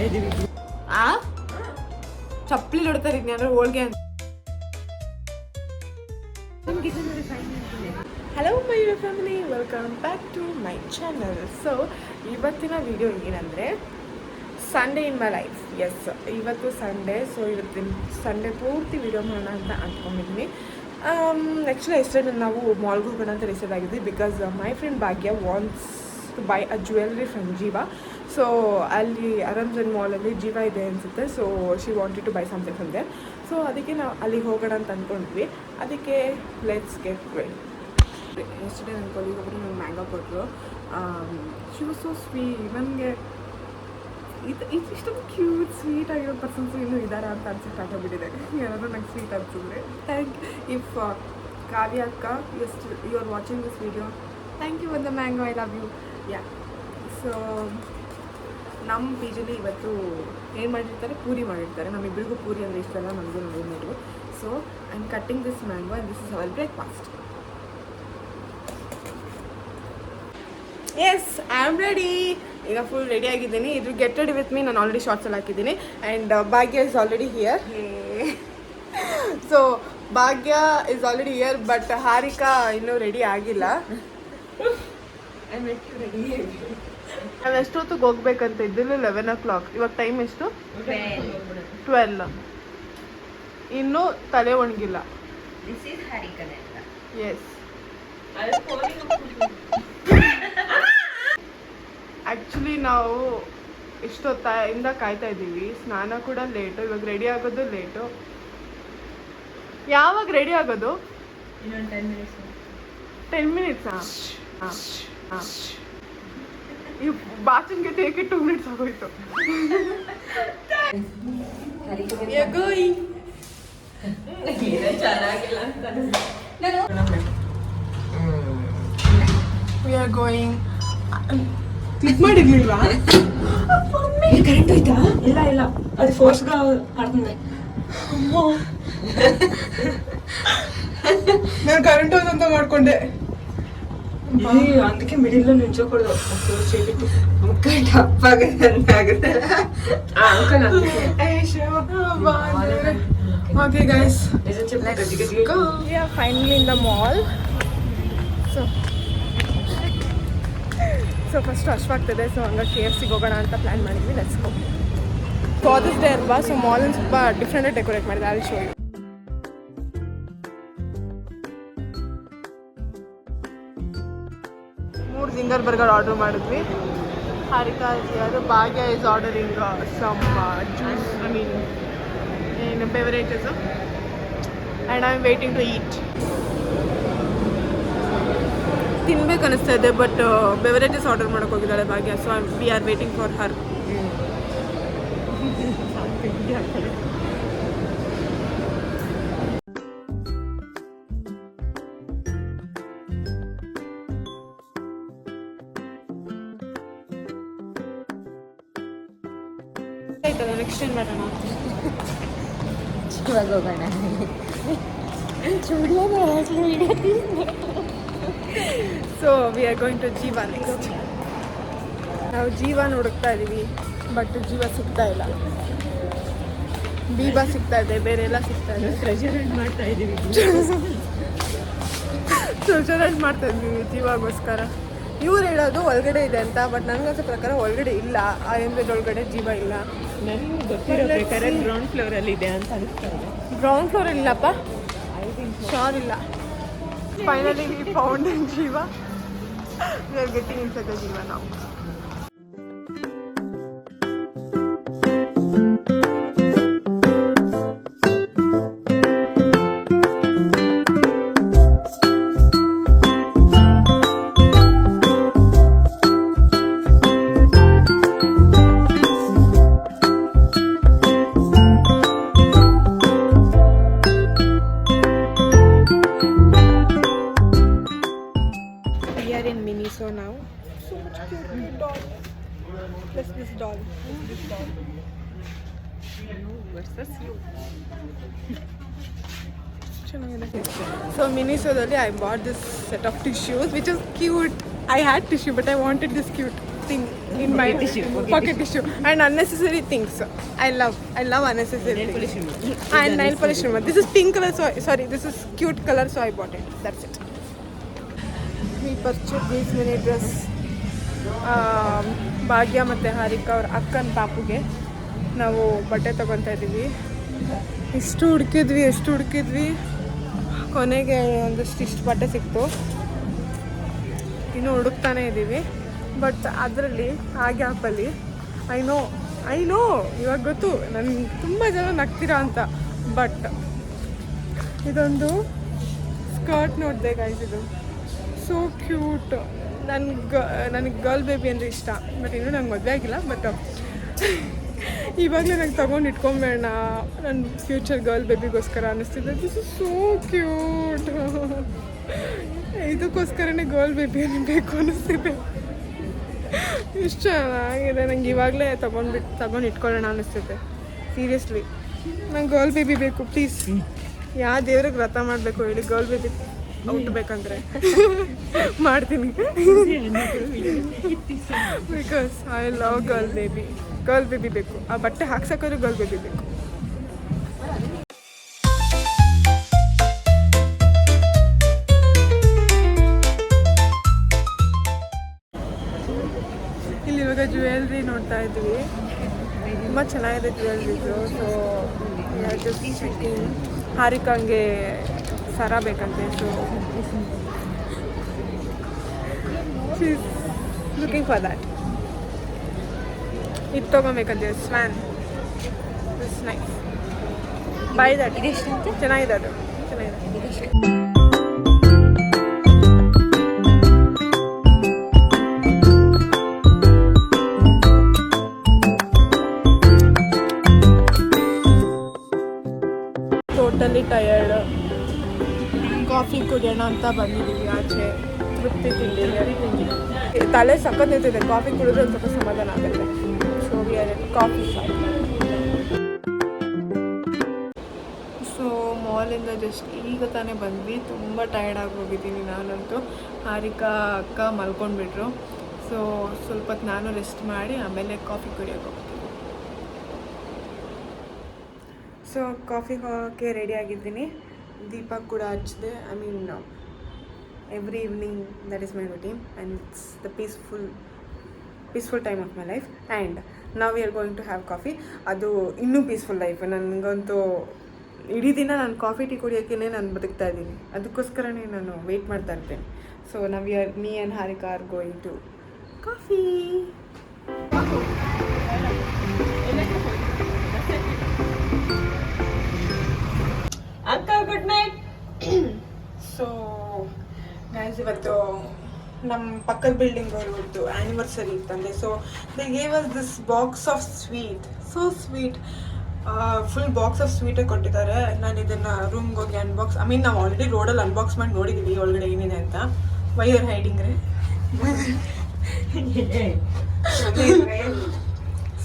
ಇದೀವಿ. ಆ ಚಪ್ಪಲಿ ನೋಡ್ತಾರೆ ಇನ್ಯಾರು ಹೋಳ್ಗೆ ಅಂತ. Hello my family, welcome back to my channel. So ಇವತ್ತಿನ ವಿಡಿಯೋ ಏನಂದರೆ Sunday in my life. Yes, ಇವತ್ತು ಸಂಡೇ. ಸೊ ಇವತ್ತಿನ ಸಂಡೇ ಪೂರ್ತಿ ವಿಡಿಯೋ ಮಾಡೋಣ ಅಂತ ಅಂದ್ಕೊಂಡಿದ್ದೀನಿ. ಆ್ಯಕ್ಚುಲಿ ಎಸ್ಟರ್ಡೇ ನಾವು ಮಾಲ್ಗೆ ಹೋಗೋಣ ಅಂತ ಡಿಸೈಡ್ ಆಗಿದ್ವಿ because my friend Bhagya wants to buy a jewellery from Jeeva. So ಅಲ್ಲಿ ಅರಂಜನ್ ಮಾಲಲ್ಲಿ ಜೀವಾ ಇದೆ ಅನಿಸುತ್ತೆ. So she wanted to buy something from there. So ಅದಕ್ಕೆ ನಾವು ಅಲ್ಲಿಗೆ ಹೋಗೋಣ ಅಂತ ಅಂದ್ಕೊಂಡ್ವಿ. ಅದಕ್ಕೆ ಲೆಟ್ಸ್ ಗೆಟ್ ರೆಡಿ. ಎಸ್ಟರ್ಡೇ ನನ್ನ ಕೊಲಿಗೆ ಒಬ್ಬರು ನಂಗೆ ಮ್ಯಾಂಗೋ ಕೊಟ್ಟರು. She was so sweet. ನನಗೆ ಇಷ್ಟೊಂದು ಕ್ಯೂಟ್ ಸ್ವೀಟ್ ಆಗಿರೋ ಪರ್ಸನ್ಸು ಇನ್ನೂ ಇದ್ದಾರೆ ಅಂತ ಅನ್ಸಕ್ಕೆ ಆಗೋಗ್ಬಿಟ್ಟಿದೆ. ಯಾರಾದರೂ ನಂಗೆ ಸ್ವೀಟ್ ಅನ್ಸಿದ್ರೆ ಥ್ಯಾಂಕ್ ಯು. ಇಫ್ ಕಾವ್ಯ ಅಕ್ಕ you are watching this video, thank you for the mango, I love you. Yeah, so ನಮ್ಮ ಪಿ ಜಿಲಿ ಇವತ್ತು ಏನು ಮಾಡಿರ್ತಾರೆ, ಪೂರಿ ಮಾಡಿರ್ತಾರೆ. ನಮ್ಮಿಬ್ಬರಿಗೂ ಪೂರಿ ಅಂದರೆ ಇಷ್ಟ ಅಲ್ಲ, ನಮಗೂ ನೋಡಿದ್ರು. So I am cutting this mango and this is our breakfast. Yes, I am ready. ಈಗ ಫುಲ್ ರೆಡಿ ಆಗಿದ್ದೀನಿ. ಇದು ಗೆಟ್ ರೆಡಿ ವಿತ್ ಮೀ ನಾನು ಆಲ್ರೆಡಿ ಶಾರ್ಟ್ಸಲ್ಲಿ ಹಾಕಿದ್ದೀನಿ. And Bhagya is already here. So Bhagya is already here, but Harika ಇನ್ನೂ ready ಆಗಿಲ್ಲ. ನಾವು ಎಷ್ಟೊತ್ತಿಗೆ ಹೋಗ್ಬೇಕಂತ ಇದ್ದಿಲ್ಲ, 11 o'clock. ಇವಾಗ ಟೈಮ್ ಎಷ್ಟು? 12. ಇನ್ನೂ ತಲೆ ಒಣಗಿಲ್ಲ. ಎಸ್, ಆ್ಯಕ್ಚುಲಿ ನಾವು ಇಷ್ಟೊತ್ತಿಂದ ಕಾಯ್ತಾ ಇದ್ದೀವಿ. ಸ್ನಾನ ಕೂಡ ಲೇಟು, ಇವಾಗ ರೆಡಿ ಆಗೋದು ಲೇಟು. ಯಾವಾಗ ರೆಡಿ ಆಗೋದು? 10 minutes. ಹಾಂ, ಈ ಬಾಚನ್ಗೆ ಟೇಕೆ 2 minutes ಆಗೋಯ್ತು. We are going. ಕ್ಲಿಕ್ ಮಾಡಿರ್ಲಿಲ್ವಾ? ಕರೆಂಟ್ ಹೋಯ್ತಾ? ಇಲ್ಲ, ಅದು ಫೋರ್ಸ್ಗೆ ಹಾಡ್ಕೊಂಡೆ. ನಾನು ಕರೆಂಟ್ ಹೋದಂತ ಮಾಡ್ಕೊಂಡೆ. ಅದಕ್ಕೆ ಮಿಡಿಲ್ಲ ನಿಂಚೋಕೊಳ್ದು okay guys, finally in the mall. So first ಅಶ್ವಾಗ್ತದೆ. ಸೊ ಹಂಗೆ KFCಗೆ ಹೋಗೋಣ ಅಂತ ಪ್ಲ್ಯಾನ್ ಮಾಡಿದ್ವಿ. Let's go. ಫಾದರ್ಸ್ ಡೇ ಅಲ್ವಾ, ಸೊ ಮಾಲನ್ನು ಸ್ವಲ್ಪ ಡಿಫ್ರೆಂಟಾಗಿ ಡೆಕೋರೇಟ್ ಮಾಡಿದೆ. ಅಲ್ಲಿ show you. Zinger burger order ಮಾಡಿದ್ವಿ. ಹಾರಿಕಾ ಯಾರು Bhagya is ordering some juice, I mean ಏನು beverages, and I am waiting to eat. ತಿನ್ಬೇಕು ಅನಿಸ್ತಾ ಇದೆ, ಬಟ್ ಬೆವರೇಜಸ್ ಆರ್ಡರ್ ಮಾಡೋಕೆ ಹೋಗಿದ್ದಾಳೆ Bhagya. So we are waiting for her. ಆಯ್ತಲ್ಲ, ನೆಕ್ಸ್ಟ್ ಏನು ಮಾಡೋಣ? ಇವಾಗ ಹೋಗೋಣ. So we are going to Jeeva next. ನಾವು ಜೀವಾ ಹುಡುಕ್ತಾ ಇದ್ದೀವಿ, ಬಟ್ ಜೀವ ಸಿಗ್ತಾ ಇಲ್ಲ. ಬೀಬಾ ಸಿಗ್ತಾ ಇದೆ, ಬೇರೆ ಎಲ್ಲ ಸಿಗ್ತಾ ಇದೆ. ಟ್ರೆಜರ್ ಹಂಟ್ ಮಾಡ್ತಾ ಇದ್ದೀವಿ ಜೀವಾಗೋಸ್ಕರ. ಇವ್ರು ಹೇಳೋದು ಒಳಗಡೆ ಇದೆ ಅಂತ, ಬಟ್ ನನಗನ್ಸೋ ಪ್ರಕಾರ ಒಳಗಡೆ ಇಲ್ಲ. ಆ ಒಳಗಡೆ ಜೀವ ಇಲ್ಲ. ನನಗೆ ಗೊತ್ತಿರೋ ಪ್ರಕಾರ ಗ್ರೌಂಡ್ ಫ್ಲೋರಲ್ಲಿ ಇದೆ ಅಂತ ಅನಿಸ್ತಾರೆ. ಗ್ರೌಂಡ್ ಫ್ಲೋರ್ ಇಲ್ಲಪ್ಪ, ಶೋರ್ ಇಲ್ಲ. ಫೈನಲಿ ವಿ ಫೌಂಡ್ ಜೀವ. We are getting inside the ಜೀವ ನಾವು. So now, so much cute doll. This doll. Versus you. So Miniso I bought this set of tissues, which is cute. I had tissue, but I wanted this cute. thing in my pocket tissue and unnecessary things. I love unnecessary things. And nail polish remover. This is pink color, this is cute color, so I bought it. That's it. We purchased these many dress. ಭಾಗ್ಯ ಮತ್ತು ಹಾರಿಕಾ ಅವ್ರ ಅಕ್ಕನ ಪಾಪುಗೆ ನಾವು ಬಟ್ಟೆ ತೊಗೊತಾ ಇದ್ದೀವಿ. ಎಷ್ಟು ಹುಡುಕಿದ್ವಿ ಕೊನೆಗೆ ಇಷ್ಟು ಬಟ್ಟೆ ಸಿಕ್ತು. ಇನ್ನೂ ಹುಡುಕ್ತಾನೆ ಇದ್ದೀವಿ. ಬಟ್ ಅದರಲ್ಲಿ ಆ ಗ್ಯಾಪಲ್ಲಿ ಐ ನೋ ಇವಾಗ ಗೊತ್ತು ನನಗೆ ತುಂಬ ಜನ ನಗ್ತೀರಾ ಅಂತ. ಬಟ್ ಇದೊಂದು ಸ್ಕರ್ಟ್ ನೋಡಿದೆ ಗೈಸ್, ಇದು ಸೋ ಕ್ಯೂಟ್. ನನಗೆ ಗರ್ಲ್ ಬೇಬಿ ಅಂದರೆ ಇಷ್ಟ. ಬಟ್ ಇನ್ನೂ ನಂಗೆ ಮದುವೆ ಆಗಿಲ್ಲ. ಬಟ್ ಇವಾಗಲೇ ನಂಗೆ ತೊಗೊಂಡು ಇಟ್ಕೊಂಬೇಡ ನನ್ನ ಫ್ಯೂಚರ್ ಗರ್ಲ್ ಬೇಬಿಗೋಸ್ಕರ ಅನ್ನಿಸ್ತಿದ್ದೆ. This is so cute. ಇದಕ್ಕೋಸ್ಕರನೇ ಗರ್ಲ್ ಬೇಬಿ ಬೇಕು ಅನ್ನಿಸ್ತಿದೆ. ಇಷ್ಟು ಚೆನ್ನಾಗಿದೆ. ನಂಗೆ ಇವಾಗಲೇ ತೊಗೊಂಡು ಇಟ್ಕೊಳ್ಳೋಣ ಅನ್ನಿಸ್ತಿದೆ. ಸೀರಿಯಸ್ಲಿ ನಂಗೆ ಗರ್ಲ್ ಬೇಬಿ ಬೇಕು. ಪ್ಲೀಸ್ ಯಾವ ದೇವ್ರಿಗೆ ವ್ರತ ಮಾಡಬೇಕು ಹೇಳಿ ಗರ್ಲ್ ಬೇಬಿ ಹುಟ್ಟಬೇಕಂದ್ರೆ ಮಾಡ್ತೀನಿ. Because I love girl baby ಬೇಕು. ಆ ಬಟ್ಟೆ ಹಾಕ್ಸೋಕ್ಕಾದ್ರೂ ಗರ್ಲ್ ಬೇಬಿ ಬೇಕು. ಇಲ್ಲಿ ಇವಾಗ ಜ್ಯುವೆಲ್ರಿ ನೋಡ್ತಾ ಇದ್ವಿ. ತುಂಬ ಚೆನ್ನಾಗಿದೆ ಜ್ಯುವೆಲ್ರಿದು. So just checking. ಹಾರಿಕಾಂಗೆ ಸರ ಬೇಕಂತೆ. So she is looking for that. ಇದು ತೊಗೊಬೇಕಂತೆ swan. It's nice. Buy that. ಚೆನ್ನಾಗಿದೆ ಅದು. ಚೆನ್ನಾಗಿದೆ. Totally tired. ಕಾಫಿ ಕುಡಿಯೋಣ ಅಂತ ಬಂದಿದ್ದೀವಿ ಆಚೆ. ತೃಪ್ತಿ ತಿಂಡಿ. ತಲೆ ಸಖತ್ ನಿಂತಿದೆ. ಕಾಫಿ ಕುಡಿದ್ರೆ ಒಂದು ಸ್ವಲ್ಪ ಸಮಾಧಾನ ಆಗುತ್ತೆ. So we are at coffee shop. So ಮಾಲಿಂದ ಜಸ್ಟ್ ಈಗ ತಾನೇ ಬಂದ್ವಿ. ತುಂಬ ಟಯರ್ಡ್ ಆಗಿ ಹೋಗಿದ್ದೀನಿ ನಾನಂತೂ. ಹಾರಿಕಾ ಅಕ್ಕ ಮಲ್ಕೊಂಡ್ಬಿಟ್ರು. ಸೊ ಸ್ವಲ್ಪ ಹೊತ್ತು ನಾನು ರೆಸ್ಟ್ ಮಾಡಿ ಆಮೇಲೆ ಕಾಫಿ ಕುಡಿಯೋಕೆ ಹೋಗ್ತೀನಿ. ಸೊ ಕಾಫಿ ಹೋಗೋಕ್ಕೆ ರೆಡಿ ಆಗಿದ್ದೀನಿ. ದೀಪ ಕೂಡ ಹಚ್ಚಿದೆ. I mean every evening that is my routine and it's the peaceful time of my life. And ನಾವು we are going to have coffee. ಅದು ಇನ್ನೂ ಪೀಸ್ಫುಲ್ ಲೈಫ್. ನನಗಂತೂ ಇಡೀ ದಿನ ನಾನು ಕಾಫಿ ಟೀ ಕುಡಿಯೋಕ್ಕೇ ನಾನು ಬದುಕ್ತಾ ಇದ್ದೀನಿ. ಅದಕ್ಕೋಸ್ಕರನೇ ನಾನು ವೆಯ್ಟ್ ಮಾಡ್ತಾ ಇರ್ತೇನೆ. ಸೊ ನಾವು me and Harika are going to coffee. Uncle good night. So guys ಇವತ್ತು ನಮ್ಮ ಪಕ್ಕದ ಬಿಲ್ಡಿಂಗ್ ಅವ್ರದ್ದು ಆ್ಯನಿವರ್ಸರಿ ಇತ್ತಂದೆ. So they gave us this box of sweet. So sweet. Full box of ಸ್ವೀಟೇ ಕೊಟ್ಟಿದ್ದಾರೆ. ನಾನು ಇದನ್ನು ರೂಮ್ಗೆ ಹೋಗಿ ಅನ್ಬಾಕ್ಸ್ ನಾವು ಆಲ್ರೆಡಿ ರೋಡಲ್ಲಿ ಅನ್ಬಾಕ್ಸ್ ಮಾಡಿ ನೋಡಿದ್ದೀವಿ ಒಳಗಡೆ ಏನಿದೆ ಅಂತ. ವೈ ಆರ್ ಹೈಡಿಂಗ್ ರೀ?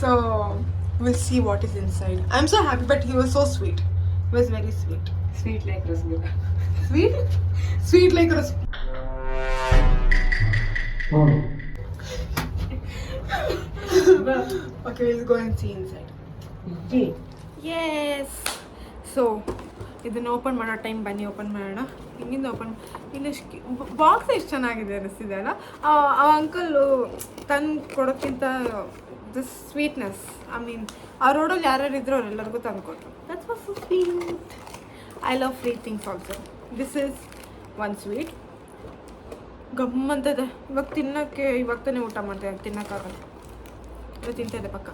So will see what is inside. I am so happy. But he was so sweet. He was very sweet. Sweet like rasgulla. Sweet like rasgulla. Okay, we'll go and see inside. Yes. So ಇದನ್ನು open ಮಾಡೋ time ಬನ್ನಿ open ಮಾಡೋಣ. ಹಿಂಗಿಂದ open. ಇಲ್ಲಿ box ಎಷ್ಟು ಚೆನ್ನಾಗಿದೆ ಅನಿಸ್ತಿದೆ ಅಲ್ಲ. ಆ ಅಂಕಲ್ಲು ತಂದು ಕೊಡೋಕ್ಕಿಂತ ದಿಸ್ ಸ್ವೀಟ್ನೆಸ್ ಆ ರೋಡಲ್ಲಿ ಯಾರ್ಯಾರು ಇದ್ರು ಅವರೆಲ್ಲರಿಗೂ ತಂದು ಕೊಟ್ಟರು. That's was so sweet. I love free things also. This is one sweet. ಗಮ್ಮಂತದೆ. ಇವಾಗ ತಾನೇ ಊಟ ಮಾಡ್ತೇವೆ. ತಿನ್ನೋಕ್ಕಾಗಲ್ಲ. ಇದು ತಿಂತಿದೆ ಪಕ್ಕ.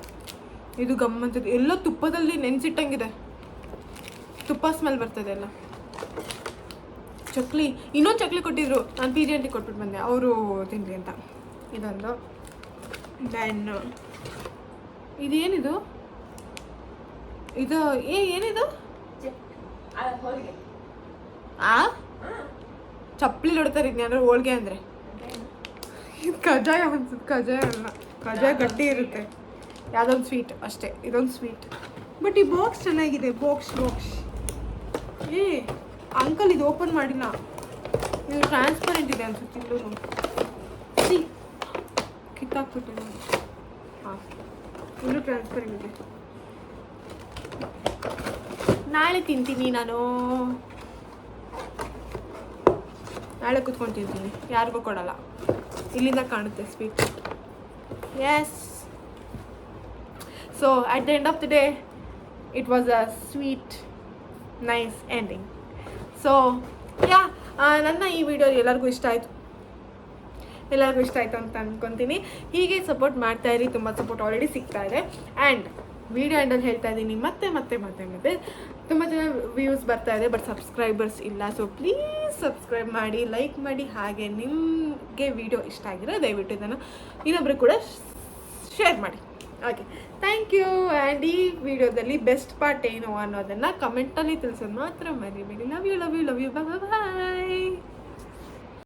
ಇದು ಗಮ್ಮಂತದೆ. ಎಲ್ಲ ತುಪ್ಪದಲ್ಲಿ ನೆನೆಸಿಟ್ಟಂಗಿದೆ. ತುಪ್ಪ ಸ್ಮೆಲ್ ಬರ್ತದೆ ಎಲ್ಲ. ಚಕ್ಲಿ. ಇನ್ನೊಂದು ಚಕ್ಲಿ ಕೊಟ್ಟಿದ್ರು. ನಾನು ಪಿ ಜಿ ಆಂಟಿಗೆ ಕೊಟ್ಬಿಟ್ಟು ಬಂದೆ ಅವರು ತಿನ್ನಲಿ ಅಂತ. ಇದೊಂದು. ದೆನ್ ಇದೇನಿದು? ಏನಿದು? ಚಪ್ಪಲಿ ನೋಡ್ತಾರೆ ಇದ್ಯಾರು ಹೋಳ್ಗೆ ಅಂದರೆ. ಇದು ಕಜಾಯ ಅನ್ಸುತ್ತೆ. ಕಜಾಯ ಅಲ್ಲ. ಕಜಾಯ ಗಟ್ಟಿ ಇರುತ್ತೆ. ಯಾವುದೊಂದು ಸ್ವೀಟ್ ಅಷ್ಟೇ. ಇದೊಂದು ಸ್ವೀಟ್. ಬಟ್ ಈ ಬಾಕ್ಸ್ ಚೆನ್ನಾಗಿದೆ. ಬಾಕ್ಸ್ ಅಂಕಲ್ ಇದು ಓಪನ್ ಮಾಡಿಲ್ಲ. ಇದು ಟ್ರಾನ್ಸ್ಪರೆಂಟ್ ಇದೆ ಅನ್ಸುತ್ತೆ. ಇಲ್ಲೂ ಕಿತ್ತಾಕ್ಬಿಟ್ಟೆ ನಾನು. ಹಾಂ, ಇನ್ನೂ ಟ್ರಾನ್ಸ್ಫರಿಂಗ್ ಇದೆ. ನಾಳೆ ತಿಂತೀನಿ ನಾನು, ನಾಳೆ ಕುತ್ಕೊಂಡು ತಿಂತೀನಿ, ಯಾರಿಗೂ ಕೊಡಲ್ಲ. ಇಲ್ಲಿಂದ ಕಾಣುತ್ತೆ sweet. Yes, so at the end of the day it was a sweet nice ending. So yeah, ನನ್ನ ಈ ವಿಡಿಯೋ ಎಲ್ಲರಿಗೂ ಇಷ್ಟ ಆಯಿತು ಅಂತ ಅಂದ್ಕೊತೀನಿ. ಹೀಗೆ ಸಪೋರ್ಟ್ ಮಾಡ್ತಾಯಿರಿ, ತುಂಬ ಸಪೋರ್ಟ್ ಆಲ್ರೆಡಿ ಸಿಗ್ತಾ ಇದೆ. ಆ್ಯಂಡ್ ವಿಡಿಯೋ ಎಂಡಲ್ಲಿ ಹೇಳ್ತಾ ಇದ್ದೀನಿ, ಮತ್ತೆ ತುಂಬ ಜನ ವ್ಯೂಸ್ ಬರ್ತಾ ಇದೆ, ಬಟ್ ಸಬ್ಸ್ಕ್ರೈಬರ್ಸ್ ಇಲ್ಲ. ಸೊ ಪ್ಲೀಸ್ ಸಬ್ಸ್ಕ್ರೈಬ್ ಮಾಡಿ, ಲೈಕ್ ಮಾಡಿ, ಹಾಗೆ ನಿಮಗೆ ವಿಡಿಯೋ ಇಷ್ಟ ಆಗಿರೋ ದಯವಿಟ್ಟು ಇದನ್ನು ಇನ್ನೊಬ್ರು ಕೂಡ ಶೇರ್ ಮಾಡಿ. Okay, thank you. ಆ್ಯಂಡ್ ಈ ವಿಡಿಯೋದಲ್ಲಿ ಬೆಸ್ಟ್ ಪಾರ್ಟ್ ಏನು ಅನ್ನೋದನ್ನು ಕಮೆಂಟಲ್ಲಿ ತಿಳಿಸೋದು ಮಾತ್ರ ಮರಿಬೇಡಿ. Love you, bye.